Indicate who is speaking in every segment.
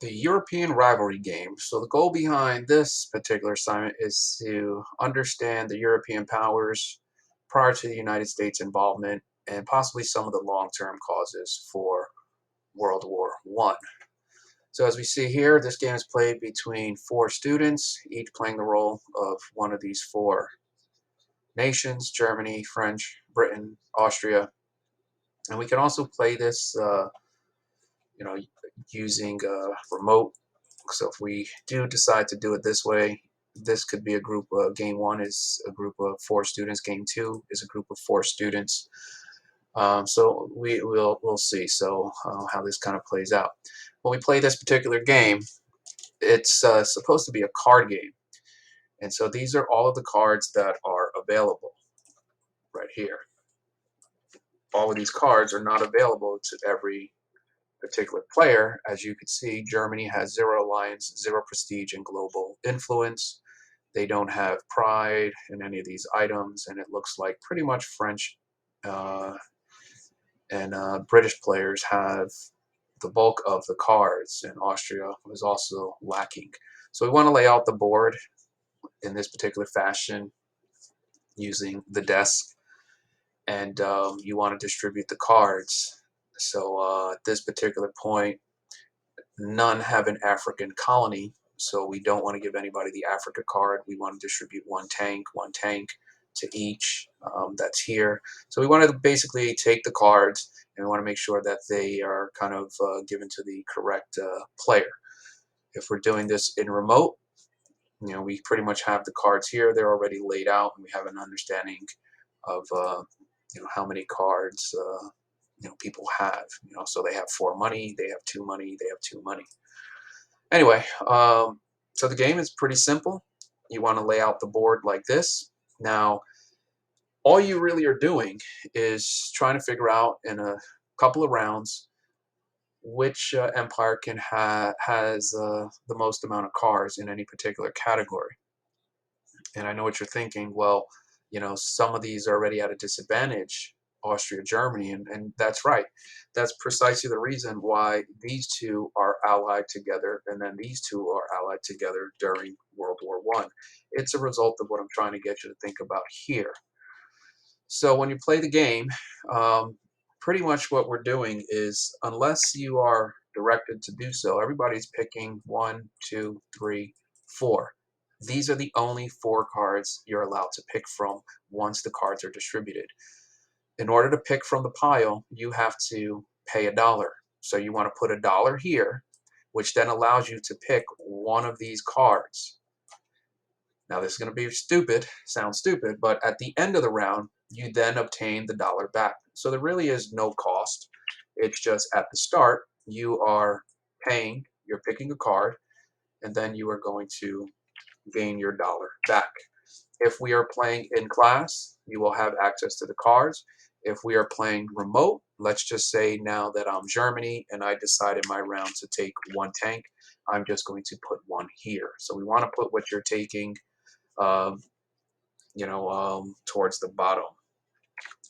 Speaker 1: The European rivalry game. So the goal behind this particular assignment is to understand the European powers prior to the United States involvement and possibly some of the long-term causes for World War One. So as we see here, this game is played between four students, each playing the role of one of these four nations: Germany, French, Britain, Austria. And we can also play this, you know, using remote. So if we do decide to do it this way, this could be a group. Game one is a group of four students. Game two is a group of four students. So we'll see. So how this kind of plays out. When we play this particular game, it's supposed to be a card game, and so these are all of the cards that are available right here. All of these cards are not available to every particular player. As you can see, Germany has 0 alliance, 0 prestige, and global influence. They don't have pride in any of these items, and it looks like pretty much French uh, and British players have the bulk of the cards, and Austria is also lacking. So we want to lay out the board in this particular fashion using the desk, and you want to distribute the cards. So at this particular point, none have an African colony, so we don't want to give anybody the Africa card. We want to distribute one tank to each that's here. So we want to basically take the cards and we want to make sure that they are kind of given to the correct player. If we're doing this in remote, we pretty much have the cards here. They're already laid out, and we have an understanding of how many cards people have. So they have 4 money, they have 2 money, they have 2 money. Anyway, so the game is pretty simple. You want to lay out the board like this. Now, all you really are doing is trying to figure out in a couple of rounds which empire has the most amount of cars in any particular category. And I know what you're thinking. Well, some of these are already at a disadvantage, Austria, Germany, and that's right. That's precisely the reason why these two are allied together, and then these two are allied together during World War One. It's a result of what I'm trying to get you to think about here. So when you play the game, pretty much what we're doing is, unless you are directed to do so, everybody's picking 1, 2, 3, 4. These are the only 4 cards you're allowed to pick from once the cards are distributed. In order to pick from the pile, you have to pay $1. So you want to put $1 here, which then allows you to pick one of these cards. Now this is going to be sound stupid, but at the end of the round, you then obtain the $1 back. So there really is no cost. It's just at the start, you are paying, you're picking a card, and then you are going to gain your $1 back. If we are playing in class, you will have access to the cards. If we are playing remote, let's just say now that I'm Germany and I decided my round to take 1 tank, I'm just going to put 1 here. So we want to put what you're taking um, towards the bottom.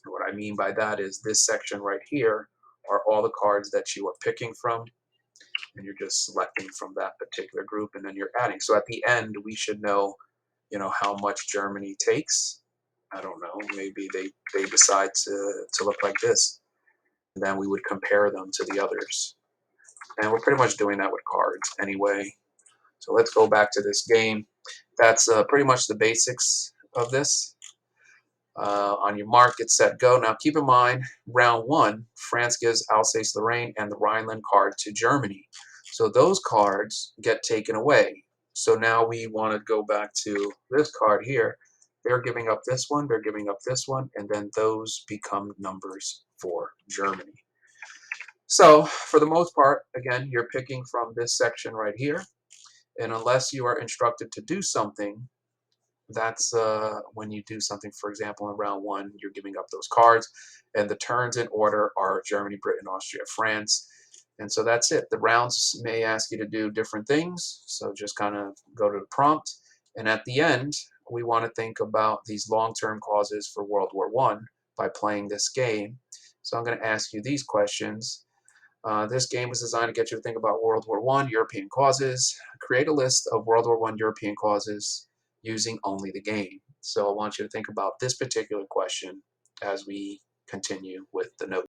Speaker 1: What I mean by that is this section right here are all the cards that you are picking from, and you're just selecting from that particular group, and then you're adding. So at the end, we should know, how much Germany takes. I don't know. Maybe they decide to look like this, and then we would compare them to the others. And we're pretty much doing that with cards anyway. So let's go back to this game. That's pretty much the basics of this. On your mark, get set, go. Now keep in mind, round 1, France gives Alsace-Lorraine and the Rhineland card to Germany. So those cards get taken away. So now we want to go back to this card here. They're giving up this one, they're giving up this one, and then those become numbers for Germany. So for the most part, again, you're picking from this section right here. And unless you are instructed to do something, that's when you do something. For example, in round 1, you're giving up those cards, and the turns in order are Germany, Britain, Austria, France. And so that's it. The rounds may ask you to do different things, so just kind of go to the prompt. And at the end, we want to think about these long-term causes for World War One by playing this game. So I'm going to ask you these questions. This game was designed to get you to think about World War I, European causes. Create a list of World War I European causes using only the game. So I want you to think about this particular question as we continue with the note.